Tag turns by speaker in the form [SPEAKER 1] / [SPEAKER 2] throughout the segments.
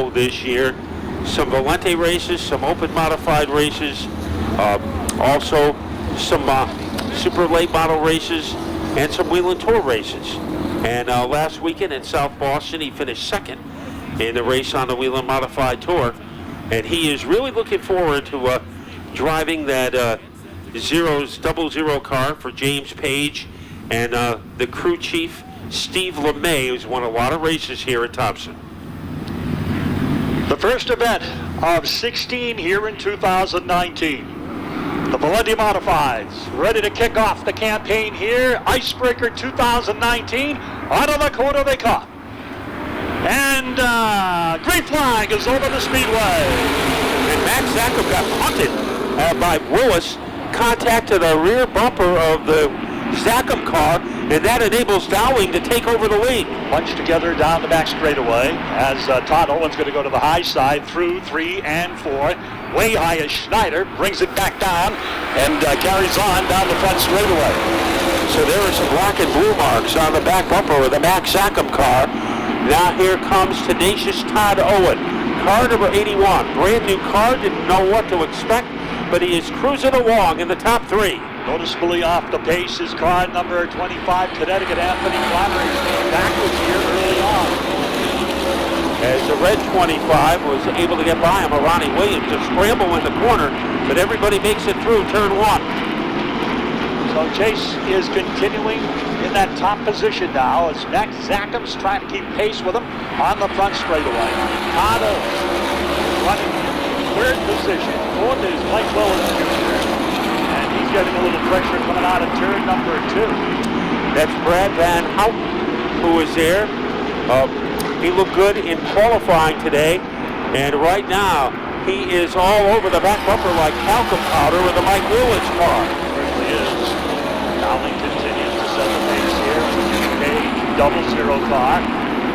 [SPEAKER 1] pole this year. Some Valente races, some open modified races, also some super late model races, and some Whelen Tour races. And last weekend in South Boston, he finished second in the race on the Whelen Modified Tour. And he is really looking forward to driving that Zero's 00 car for James Page and the crew chief, Steve LeMay, who's won a lot of races here at Thompson.
[SPEAKER 2] The first event of 16 here in 2019. The Valente Modifieds ready to kick off the campaign here. Icebreaker 2019. Out of the corner they come. And green flag is over the speedway.
[SPEAKER 1] And Max Zackham got punted by Willis, contacted the rear bumper of the Zackham car, and that enables Dowling to take over the lead.
[SPEAKER 2] Bunched together down the back straightaway as Todd Owen's going to go to the high side through 3 and 4. Way high as Schneider brings it back down and carries on down the front straightaway.
[SPEAKER 1] So there are some black and blue marks on the back bumper of the Max Zackham car. Now here comes tenacious Todd Owen. Car number 81, brand new car, didn't know what to expect, but he is cruising along in the top 3.
[SPEAKER 2] Noticeably off the pace is car number 25, Connecticut Anthony Clymer. He's going backwards here early on.
[SPEAKER 1] As the red 25 was able to get by him, Ronnie Williams to scramble in the corner, but everybody makes it through turn 1.
[SPEAKER 2] So Chase is continuing in that top position now as Max Zackham's trying to keep pace with him on the front straightaway. Todd Owen running third position. Fourth is Mike Willis Jr. And he's getting a little pressure coming out of turn number 2.
[SPEAKER 1] That's Brad Van Houten who is there. He looked good in qualifying today, and right now he is all over the back bumper like talcum powder with the Mike Willis car.
[SPEAKER 2] Certainly is. Dowling continues to set the pace here. A 00 car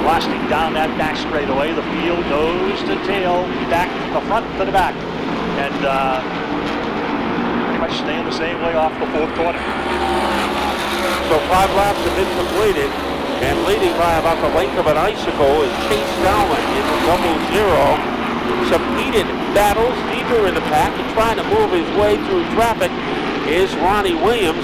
[SPEAKER 2] blasting down that back straightaway. The field nose to tail, back the front to the back, and pretty much staying the same way off the fourth corner.
[SPEAKER 1] So 5 laps have been completed. And leading by about the length of an icicle is Chase Dowling in the 00. Some heated battles deeper in the pack and trying to move his way through traffic is Ronnie Williams.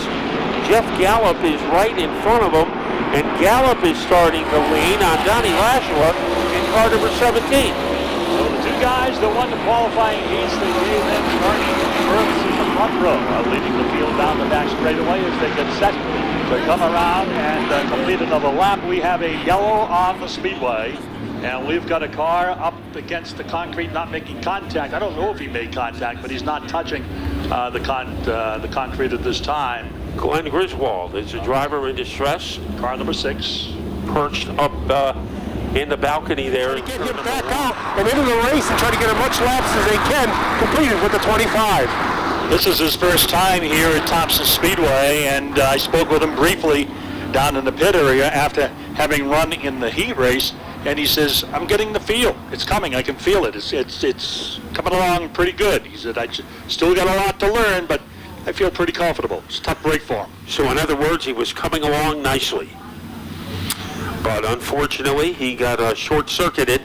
[SPEAKER 1] Jeff Gallup is right in front of him, and Gallup is starting to lean on Donnie Lashua in car number 17.
[SPEAKER 2] So the two guys that won the qualifying heats, they gave them starting berths in the front row, leading the field down the back straightaway as they get set to come around and complete another lap. We have a yellow on the speedway, and we've got a car up against the concrete, not making contact. I don't know if he made contact, but he's not touching the concrete at this time.
[SPEAKER 1] Glenn Griswold is a driver in distress.
[SPEAKER 2] Car number 6.
[SPEAKER 1] Perched up in the balcony there.
[SPEAKER 3] Get him back out and into the race and try to get as much laps as they can completed with the 25.
[SPEAKER 2] This is his first time here at Thompson Speedway, and I spoke with him briefly down in the pit area after having run in the heat race, and he says, I'm getting the feel. It's coming. I can feel it. It's coming along pretty good. He said, I still got a lot to learn, but I feel pretty comfortable. It's a tough break for him.
[SPEAKER 1] So in other words, he was coming along nicely. But unfortunately, he got short-circuited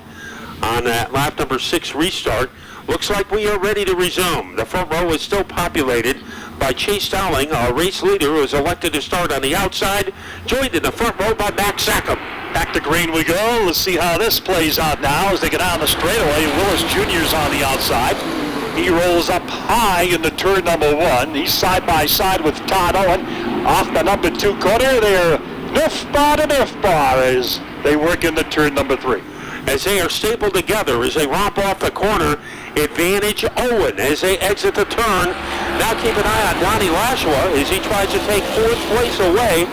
[SPEAKER 1] on that lap number 6 restart. Looks like we are ready to resume. The front row is still populated by Chase Dowling, our race leader, who is elected to start on the outside, joined in the front row by Max Zackham.
[SPEAKER 2] Back to green we go. Let's see how this plays out now as they get down the straightaway. Willis Jr.'s on the outside. He rolls up high into turn number 1. He's side by side with Todd Owen. Off the number 2 corner, they're Nerf bar to Nerf bar as they work into turn number 3.
[SPEAKER 1] As they are stapled together as they romp off the corner, advantage Owen as they exit the turn. Now keep an eye on Donnie Lashua as he tries to take 4th place away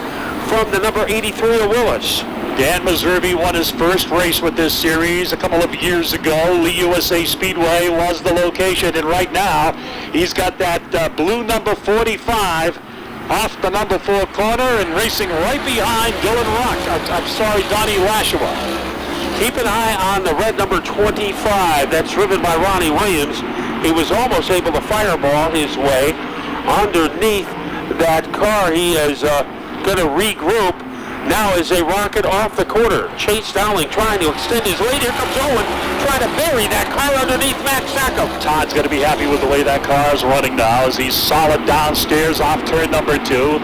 [SPEAKER 1] from the number 83 of Willis.
[SPEAKER 2] Dan Meservey won his first race with this series a couple of years ago. Lee USA Speedway was the location, and right now he's got that blue number 45 off the number 4 corner and racing right behind Dylan Rock. Donnie Lashua.
[SPEAKER 1] Keep an eye on the red number 25. That's driven by Ronnie Williams. He was almost able to fireball his way underneath that car. He is going to regroup now as they rocket off the quarter. Chase Dowling trying to extend his lead. Here comes Owen trying to bury that car underneath Max Sackham.
[SPEAKER 2] Todd's going to be happy with the way that car is running now as he's solid downstairs off turn number 2.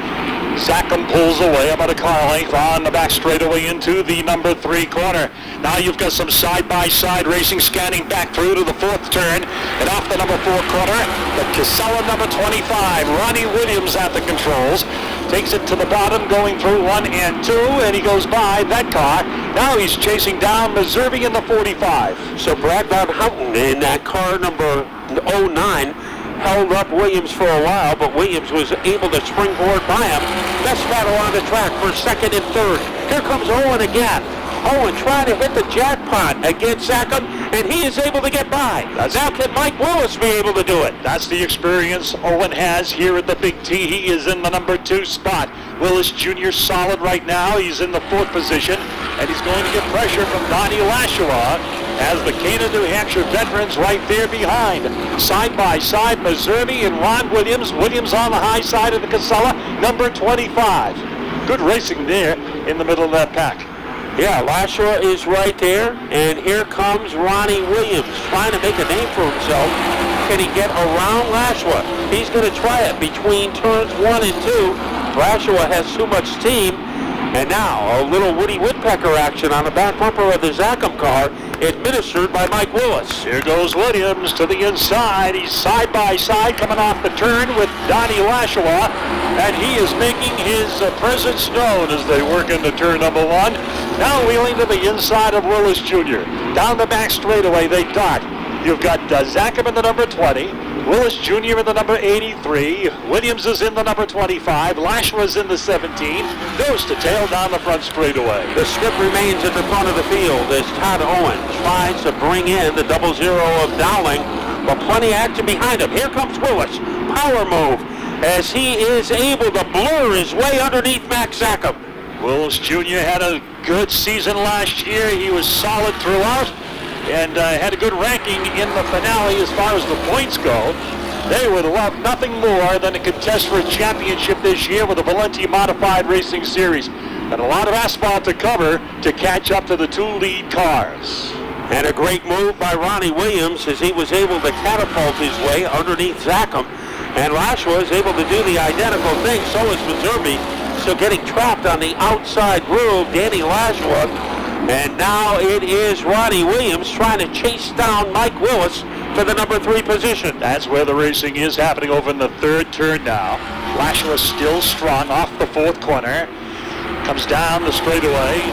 [SPEAKER 2] Sackham pulls away about a car length on the back straightaway into the number 3 corner. Now you've got some side-by-side racing scanning back through to the 4th turn and off the number 4 corner. The Casella number 25, Ronnie Williams at the controls. Takes it to the bottom going through 1 and 2 and he goes by that car. Now he's chasing down Meserve in the 45.
[SPEAKER 1] So Brad Van Houten in that car number 09 held up Williams for a while, but Williams was able to springboard by him. Best battle on the track for 2nd and 3rd. Here comes Owen again. Owen trying to hit the jackpot against Sackham, and he is able to get by. Now can Mike Willis be able to do it?
[SPEAKER 2] That's the experience Owen has here at the Big T. He is in the number 2 spot. Willis Jr. solid right now. He's in the 4th position, and he's going to get pressure from Donnie Lashawa as the Cana, New Hampshire veterans right there behind. Side by side, Meserve and Ron Williams. Williams on the high side of the Casella, number 25. Good racing there in the middle of that pack.
[SPEAKER 1] Yeah, Lashawa is right there, and here comes Ronnie Williams trying to make a name for himself. Can he get around Lashawa? He's going to try it between turns 1 and 2. Lashawa has too much steam, and now a little Woody Woodpecker action on the back bumper of the Sackham car, administered by Mike Willis.
[SPEAKER 2] Here goes Williams to the inside. He's side by side coming off the turn with Donnie Lashawa, and he is making his presence known as they work into turn number 1. Now wheeling to the inside of Willis Jr. Down the back straightaway they dart. You've got Sackham in the number 20, Willis Jr. in the number 83, Williams is in the number 25, Lashawa's in the 17, nose to tail down the front straightaway.
[SPEAKER 1] The script remains at the front of the field as Todd Owen tries to bring in the 0-0 of Dowling, but plenty of action behind him. Here comes Willis, power move, as he is able to blur his way underneath Max Sackham.
[SPEAKER 2] Willis Jr. had a good season last year. He was solid throughout and had a good ranking in the finale as far as the points go. They would love nothing more than to contest for a championship this year with the Valenti Modified Racing Series. And a lot of asphalt to cover to catch up to the 2 lead cars.
[SPEAKER 1] And a great move by Ronnie Williams as he was able to catapult his way underneath Sackham. And Lashawa is able to do the identical thing. So is Meserve. So getting trapped on the outside groove, Danny Lashawa. And now it is Ronnie Williams trying to chase down Mike Willis for the number 3 position.
[SPEAKER 2] That's where the racing is happening over in the 3rd turn now. Lashawa still strong off the 4th corner. Comes down the straightaway.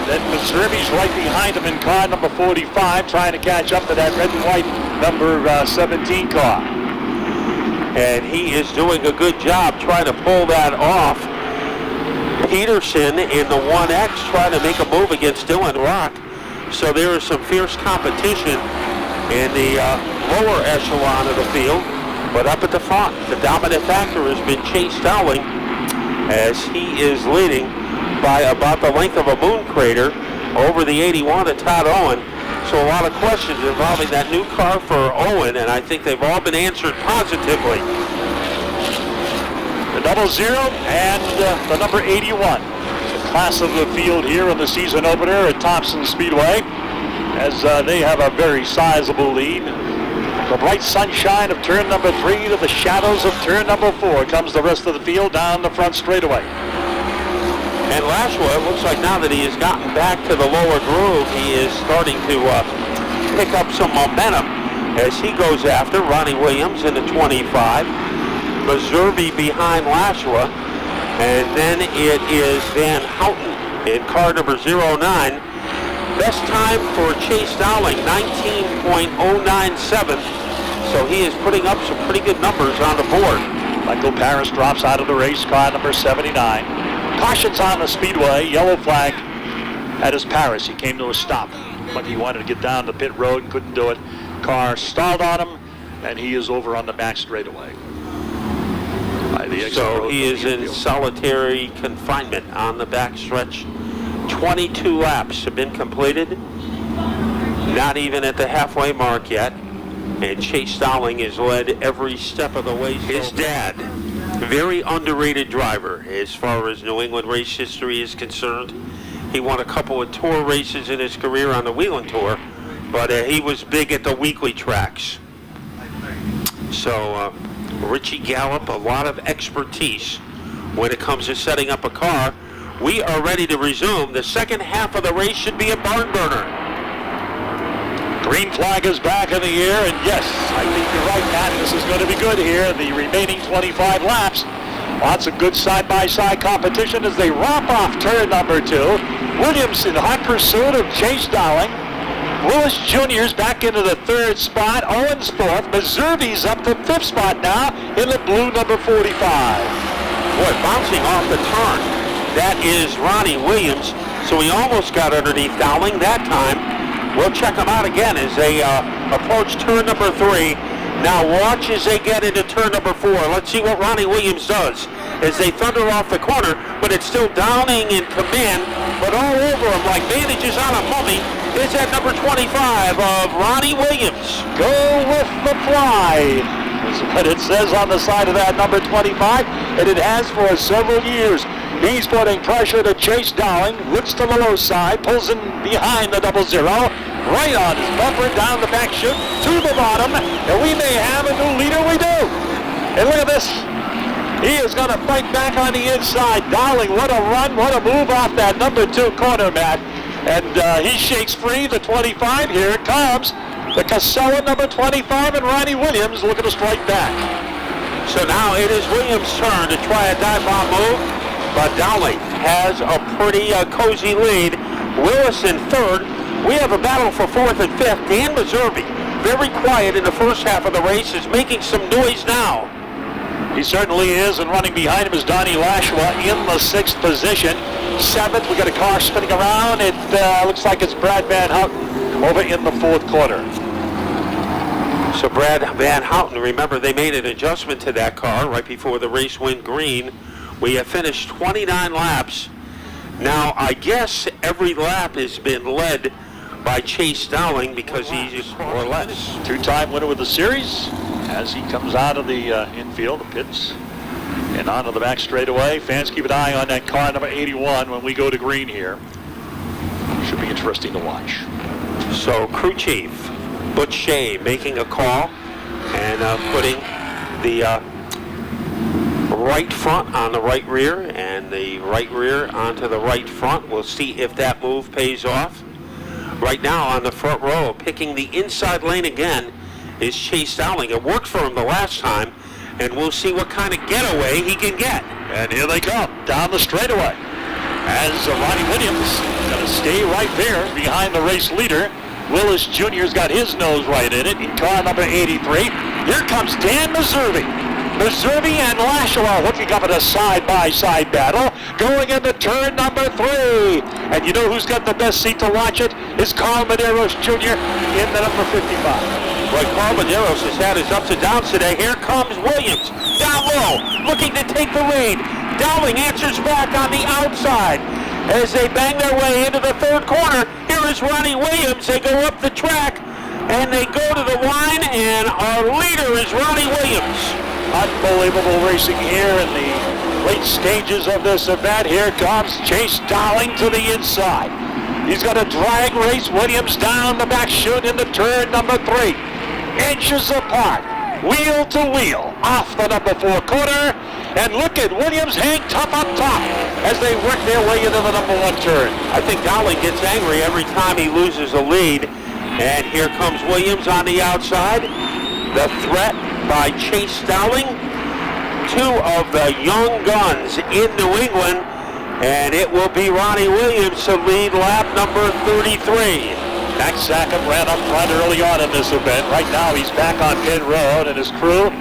[SPEAKER 2] Then Meserve's right behind him in car number 45, trying to catch up to that red and white number 17 car.
[SPEAKER 1] And he is doing a good job trying to pull that off. Peterson in the 1X trying to make a move against Dylan Rock. So there is some fierce competition in the lower echelon of the field. But up at the front, the dominant factor has been Chase Dowling as he is leading by about the length of a moon crater over the 81 of Todd Owen. So a lot of questions involving that new car for Owen, and I think they've all been answered positively.
[SPEAKER 2] The 0-0 and the number 81. The class of the field here in the season opener at Thompson Speedway, as they have a very sizable lead. The bright sunshine of turn number 3 to the shadows of turn number 4 comes the rest of the field down the front straightaway.
[SPEAKER 1] And Lashawa, it looks like now that he has gotten back to the lower groove, he is starting to pick up some momentum as he goes after Ronnie Williams in the 25. Meserve behind Lashawa, and then it is Van Houten in car number 09. Best time for Chase Dowling, 19.097, so he is putting up some pretty good numbers on the board.
[SPEAKER 2] Michael Paris drops out of the race, car number 79. Cautions on the speedway, yellow flag. That is Paris. He came to a stop, but he wanted to get down the pit road and couldn't do it. Car stalled on him, and he is over on the back straightaway.
[SPEAKER 1] So he is in solitary confinement on the back stretch. 22 laps have been completed. Not even at the halfway mark yet. And Chase Dowling has led every step of the way. His dad, Very underrated driver as far as New England race history is concerned. He won a couple of tour races in his career on the Whelen Tour, but he was big at the weekly tracks. So Richie Gallup, a lot of expertise when it comes to setting up a car. We are ready to resume. The second half of the race should be a barn burner.
[SPEAKER 2] Green flag is back in the air, and yes, I think you're right, Matt. This is going to be good here. The remaining 25 laps. Lots of good side-by-side competition as they romp off turn number 2. Williams in hot pursuit of Chase Dowling. Willis Jr.'s back into the 3rd spot. Owens 4th. Meservy's up to 5th spot now in the blue number 45.
[SPEAKER 1] Boy, bouncing off the turn. That is Ronnie Williams. So he almost got underneath Dowling that time. We'll check them out again as they approach turn number 3. Now watch as they get into turn number 4. Let's see what Ronnie Williams does as they thunder off the corner, but it's still Dowling in command, but all over him like bandages on a mummy is that number 25 of Ronnie Williams.
[SPEAKER 2] Go with the fly. That's what it says on the side of that number 25, and it has for several years. He's putting pressure to Chase Dowling, looks to the low side, pulls in behind the 00, right on his bumper, down the back chute, to the bottom, and we may have a new leader, we do. And look at this. He is going to fight back on the inside. Dowling, what a run, what a move off that number 2 corner, Matt. And he shakes free the 25. Here it comes. The Casella number 25 and Ronnie Williams looking to strike back.
[SPEAKER 1] So now it is Williams' turn to try a dive bomb move, but Dowling has a pretty cozy lead. Willis in 3rd. We have a battle for 4th and 5th. Dan Meservy, very quiet in the first half of the race, is making some noise now.
[SPEAKER 2] He certainly is, and running behind him is Donnie Lashua in the 6th position. 7th, we got a car spinning around. It looks like it's Brad Van Houten over in the 4th corner.
[SPEAKER 1] So Brad Van Houten, remember they made an adjustment to that car right before the race went green. We have finished 29 laps. Now I guess every lap has been led by Chase Dowling because he's more or less.
[SPEAKER 2] 2-time winner with the series as he comes out of the infield, the pits, and onto the back straightaway. Fans keep an eye on that car number 81 when we go to green here. Should be interesting to watch.
[SPEAKER 1] So crew chief Butch Shea making a call and putting the right front on the right rear and the right rear onto the right front. We'll see if that move pays off. Right now on the front row, picking the inside lane again, is Chase Dowling. It worked for him the last time, and we'll see what kind of getaway he can get.
[SPEAKER 2] And here they come, down the straightaway. As Ronnie Williams going to stay right there behind the race leader. Willis Jr.'s got his nose right in it in car number 83. Here comes Dan Meservy. Meservy and Lashua hooking up in a side-by-side battle, going into turn number 3. And you know who's got the best seat to watch it? Is Carl Medeiros Jr. in the number 55.
[SPEAKER 1] Well, Carl Medeiros has had his ups and downs today. Here comes Williams, down low, looking to take the lead. Dowling answers back on the outside as they bang their way into the 3rd corner. Here is Ronnie Williams. They go up the track, and they go to the line, and our leader is Ronnie Williams.
[SPEAKER 2] Unbelievable racing here in the late stages of this event. Here comes Chase Dowling to the inside. He's going to drag race Williams down the back chute into turn number 3. Inches apart, wheel to wheel, off the number 4 corner. And look at Williams hang tough up top as they work their way into the number 1 turn.
[SPEAKER 1] I think Dowling gets angry every time he loses a lead. And here comes Williams on the outside. The threat by Chase Dowling. 2 of the young guns in New England. And it will be Ronnie Williams to lead lap number 33.
[SPEAKER 2] Max Sackham ran up front early on in this event. Right now he's back on pit road, and his crew,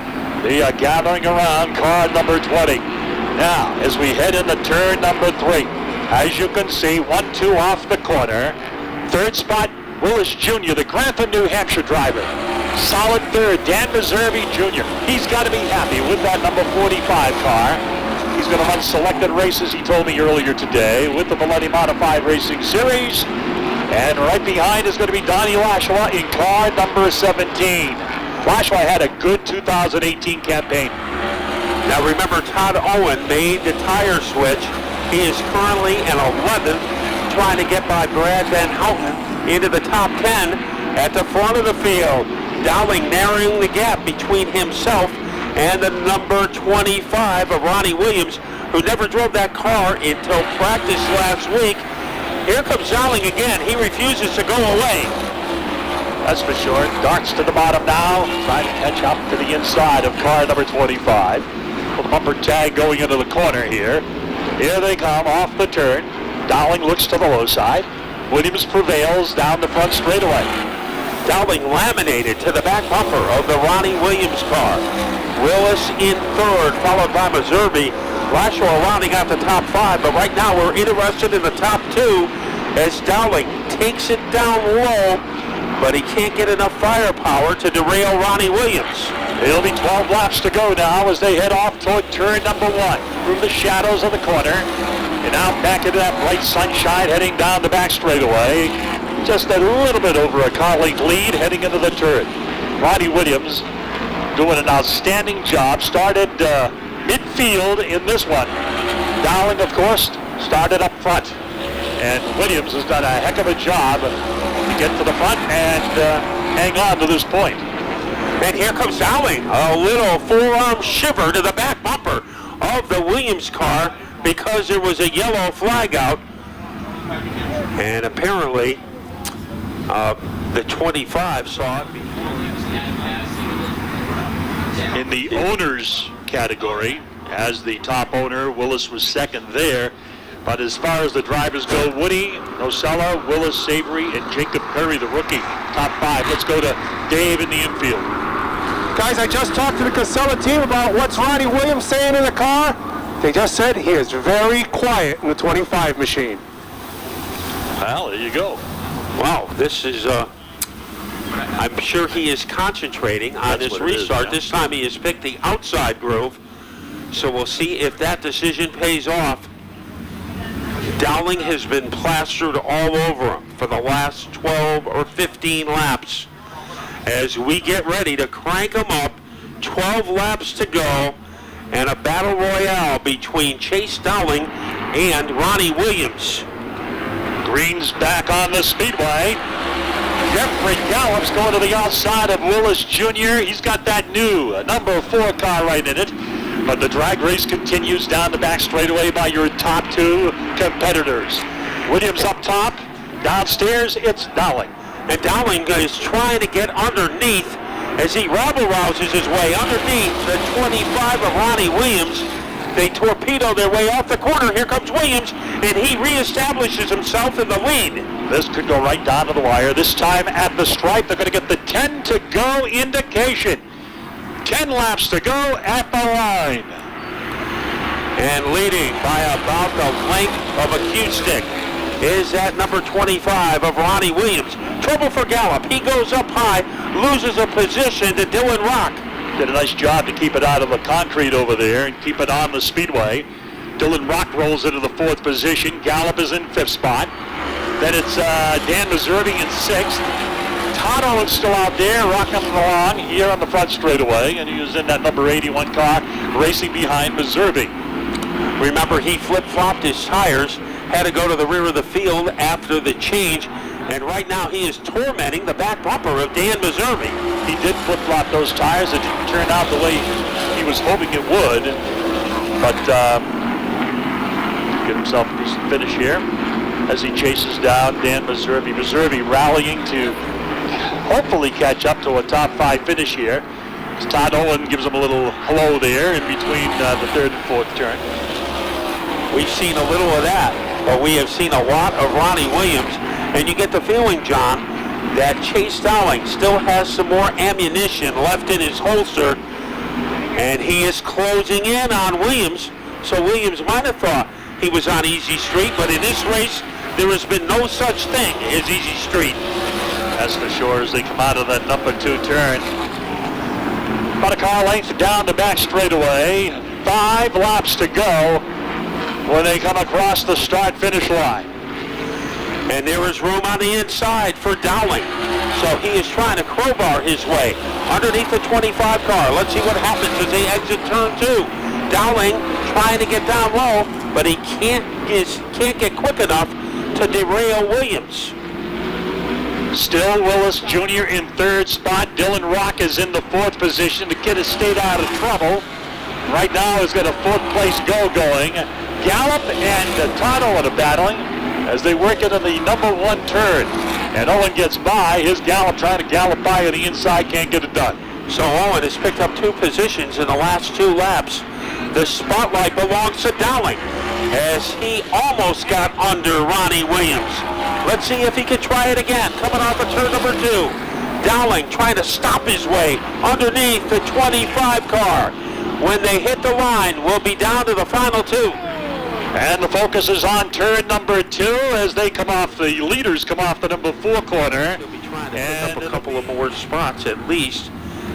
[SPEAKER 2] they are gathering around car number 20. Now, as we head into turn number 3, as you can see, 1-2 off the corner. 3rd spot, Willis Jr., the Grantham, New Hampshire driver. Solid 3rd, Dan Meservy Jr. He's got to be happy with that number 45 car. He's going to run selected races, he told me earlier today, with the Millennium Modified Racing Series. And right behind is going to be Donnie Lashua in car number 17. Lashua had a good 2018 campaign.
[SPEAKER 1] Now remember, Todd Owen made the tire switch. He is currently in 11th, trying to get by Brad Van Houten into the top 10 at the front of the field. Dowling narrowing the gap between himself and the number 25 of Ronnie Williams, who never drove that car until practice last week. Here comes Dowling again. He refuses to go away.
[SPEAKER 2] That's for sure. Darts to the bottom now, trying to catch up to the inside of car number 25. With bumper tag going into the corner here. Here they come off the turn. Dowling looks to the low side. Williams prevails down the front straightaway.
[SPEAKER 1] Dowling laminated to the back bumper of the Ronnie Williams car. Willis in third, followed by Meservey. Lashore rounding out the top 5, but right now we're interested in the top 2 as Dowling takes it down low, but he can't get enough firepower to derail Ronnie Williams.
[SPEAKER 2] It'll be 12 laps to go now as they head off toward turn number 1 through the shadows of the corner. And now back into that bright sunshine heading down the back straightaway. Just a little bit over a car-length lead heading into the turn. Ronnie Williams doing an outstanding job. Started midfield in this one. Dowling, of course, started up front. And Williams has done a heck of a job to get to the front and hang on to this point.
[SPEAKER 1] And here comes Dowling, a little forearm shiver to the back bumper of the Williams car because there was a yellow flag out. And apparently the 25 saw it.
[SPEAKER 2] In the owners category, as the top owner, Willis was second there. But as far as the drivers go, Woody, Nocella, Willis, Savory, and Jacob Perry, the rookie, top 5. Let's go to Dave in the infield.
[SPEAKER 3] Guys, I just talked to the Casella team about what's Ronnie Williams saying in the car. They just said he is very quiet in the 25 machine.
[SPEAKER 2] Well, there you go.
[SPEAKER 1] Wow, this is, I'm sure he is concentrating on
[SPEAKER 2] That's
[SPEAKER 1] this
[SPEAKER 2] what it is,
[SPEAKER 1] restart.
[SPEAKER 2] yeah.
[SPEAKER 1] This time he has picked the outside groove. So we'll see if that decision pays off. Dowling has been plastered all over him for the last 12 or 15 laps. As we get ready to crank him up, 12 laps to go, and a battle royale between Chase Dowling and Ronnie Williams.
[SPEAKER 2] Green's back on the speedway. Jeffrey Gallup's going to the outside of Willis Jr. He's got that new number 4 car right in it. But the drag race continues down the back straightaway by your top 2 competitors. Williams up top. Downstairs, it's Dowling.
[SPEAKER 1] And Dowling is trying to get underneath as he rabble-rouses his way underneath the 25 of Ronnie Williams. They torpedo their way off the corner. Here comes Williams, and he reestablishes himself in the lead.
[SPEAKER 2] This could go right down to the wire. This time at the stripe, they're going to get the 10 to go indication. 10 laps to go at the line.
[SPEAKER 1] And leading by about the length of a cue stick is that number 25 of Ronnie Williams. Trouble for Gallup. He goes up high, loses a position to Dylan Rock.
[SPEAKER 2] Did a nice job to keep it out of the concrete over there and keep it on the speedway. Dylan Rock rolls into the 4th position. Gallup is in 5th spot. Then it's Dan Meservey in 6th. Todd Owen's still out there, rocking along here on the front straightaway, and he was in that number 81 car, racing behind Meservey.
[SPEAKER 1] Remember, he flip-flopped his tires, had to go to the rear of the field after the change, and right now he is tormenting the back bumper of Dan Meservey.
[SPEAKER 2] He did flip-flop those tires. It didn't turn out the way he was hoping it would, but get himself a decent finish here as he chases down Dan Meservey. Meservey rallying to hopefully catch up to a top 5 finish here. As Todd Owen gives him a little hello there in between the 3rd and 4th turn.
[SPEAKER 1] We've seen a little of that, but we have seen a lot of Ronnie Williams, and you get the feeling, John, that Chase Dowling still has some more ammunition left in his holster, and he is closing in on Williams, so Williams might have thought he was on easy street, but in this race, there has been no such thing as easy street.
[SPEAKER 2] That's for sure as they come out of that number 2 turn. About a car length down the back straightaway. 5 laps to go when they come across the start-finish line.
[SPEAKER 1] And there is room on the inside for Dowling. So he is trying to crowbar his way underneath the 25 car. Let's see what happens as they exit turn 2. Dowling trying to get down low, but he can't get quick enough to derail Williams.
[SPEAKER 2] Still Willis Jr. in third spot. Dylan Rock is in the fourth position. The kid has stayed out of trouble. Right now he's got a fourth place going. Gallup and Tano are battling as they work it on the number one turn. And Owen gets by. His Gallup trying to gallop by on the inside, can't get it done.
[SPEAKER 1] So Owen has picked up 2 positions in the last 2 laps. The spotlight belongs to Dowling as he almost got under Ronnie Williams. Let's see if he can try it again. Coming off of turn number 2. Dowling trying to stop his way underneath the 25 car. When they hit the line, we'll be down to the final 2.
[SPEAKER 2] And the focus is on turn number 2 as they come off, the leaders come off the number 4 corner.
[SPEAKER 1] He'll be trying to pick up a couple of more spots at least.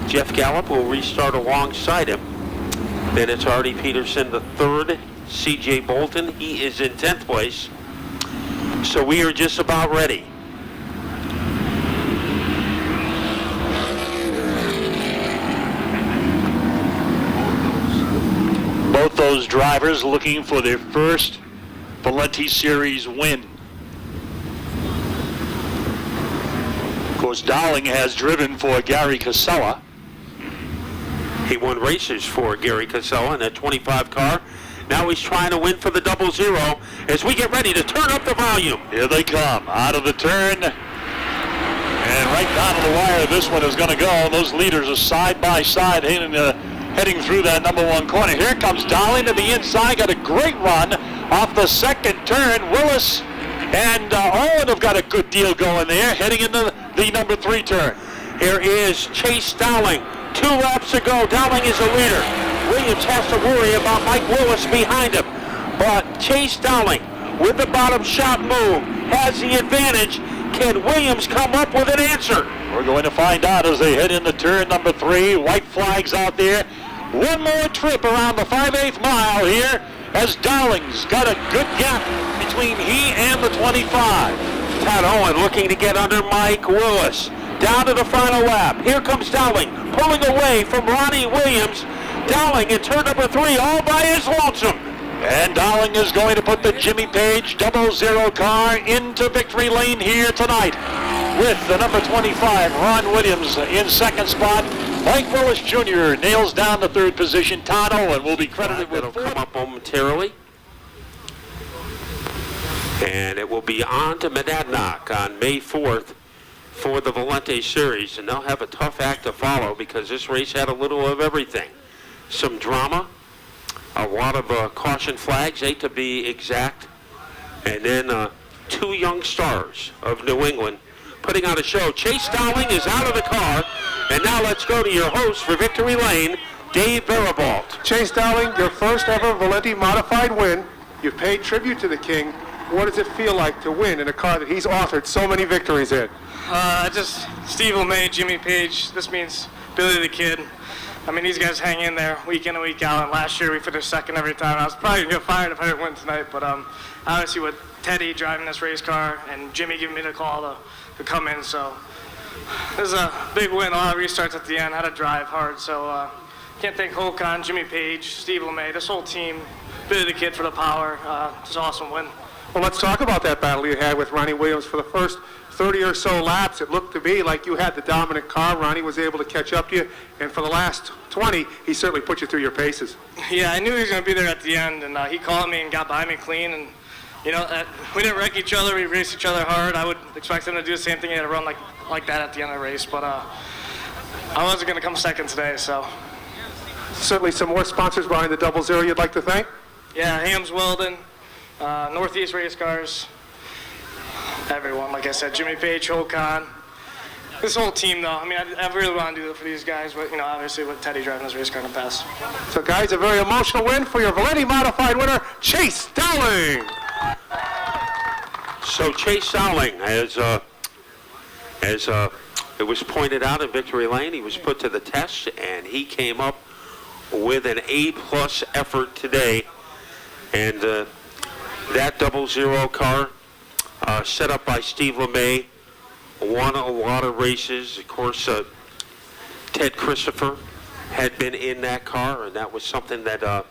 [SPEAKER 1] Jeff Gallup will restart alongside him. Then it's Artie Peterson, the 3rd. C.J. Bolton, he is in 10th place. So we are just about ready.
[SPEAKER 2] Both those drivers looking for their first Valenti Series win. Of course, Dowling has driven for Gary Casella.
[SPEAKER 1] He won races for Gary Casella in that 25 car. Now he's trying to win for the 00 as we get ready to turn up the volume.
[SPEAKER 2] Here they come, out of the turn. And right down to the wire, this one is going to go. Those leaders are side by side heading through that number 1 corner. Here comes Dowling to the inside, got a great run off the second turn. Willis and Owen have got a good deal going there, heading into the number 3 turn.
[SPEAKER 1] Here is Chase Dowling. 2 laps to go. Dowling is a leader. Williams has to worry about Mike Willis behind him. But Chase Dowling, with the bottom shot move, has the advantage. Can Williams come up with an answer?
[SPEAKER 2] We're going to find out as they head into turn number 3. White flags out there. One more trip around the 5/8 mile here as Dowling's got a good gap between he and the 25.
[SPEAKER 1] Todd Owen looking to get under Mike Willis. Down to the final lap. Here comes Dowling, pulling away from Ronnie Williams. Dowling in turn number 3 all by his lonesome.
[SPEAKER 2] And Dowling is going to put the Jimmy Page 00 car into victory lane here tonight with the number 25, Ron Williams, in second spot. Mike Willis Jr. nails down the 3rd position. Todd Owen will be credited with
[SPEAKER 1] It'll come up momentarily. And it will be on to Monadnock on May 4th for the Valenti Series. And they'll have a tough act to follow because this race had a little of everything. Some drama, a lot of caution flags, 8 to be exact, and then 2 young stars of New England putting on a show. Chase Dowling is out of the car, and now let's go to your host for Victory Lane, Dave Barabalt.
[SPEAKER 3] Chase Dowling, your first ever Valenti modified win. You've paid tribute to the King. What does it feel like to win in a car that he's authored so many victories in?
[SPEAKER 4] Just Steve LeMay, Jimmy Page. This means Billy the Kid. I mean, these guys hang in there week in and week out. And last year we finished second every time. I was probably gonna get fired if I didn't win tonight. But obviously with Teddy driving this race car and Jimmy giving me the call to come in, so this is a big win. A lot of restarts at the end. Had to drive hard. So can't thank Holcon, Jimmy Page, Steve LeMay, this whole team, Billy the Kid for the power. Just an awesome win.
[SPEAKER 3] Well, let's talk about that battle you had with Ronnie Williams. For the first 30 or so laps, it looked to me like you had the dominant car. Ronnie was able to catch up to you, and for the last 20, he certainly put you through your paces.
[SPEAKER 4] Yeah, I knew he was going to be there at the end, and he called me and got by me clean. And you know, we didn't wreck each other. We raced each other hard. I would expect him to do the same thing. He had to run like that at the end of the race, but I wasn't going to come second today. So
[SPEAKER 3] Certainly some more sponsors behind the 00 you'd like to thank?
[SPEAKER 4] yeah, Hams Weldon, Northeast Race Cars, everyone. Like I said, Jimmy Page, Holcon. This whole team, though. I mean, I really want to do it for these guys, but, you know, obviously with Teddy driving this race car in the past.
[SPEAKER 3] So, guys, a very emotional win for your Valenti modified winner, Chase Dowling.
[SPEAKER 1] So Chase Dowling, as it was pointed out in Victory Lane, he was put to the test, and he came up with an A-plus effort today. And that 00 car, set up by Steve LeMay, won a lot of races. Of course, Ted Christopher had been in that car, and that was something that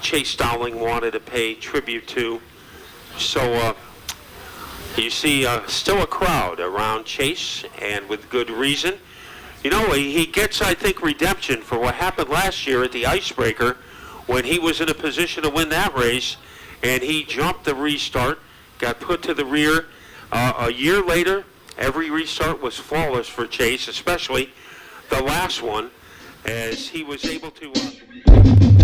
[SPEAKER 1] Chase Dowling wanted to pay tribute to. So you see still a crowd around Chase, and with good reason. You know, he gets, I think, redemption for what happened last year at the Icebreaker when he was in a position to win that race, and he jumped the restart, got put to the rear. A year later, every restart was flawless for Chase, especially the last one, as he was able to...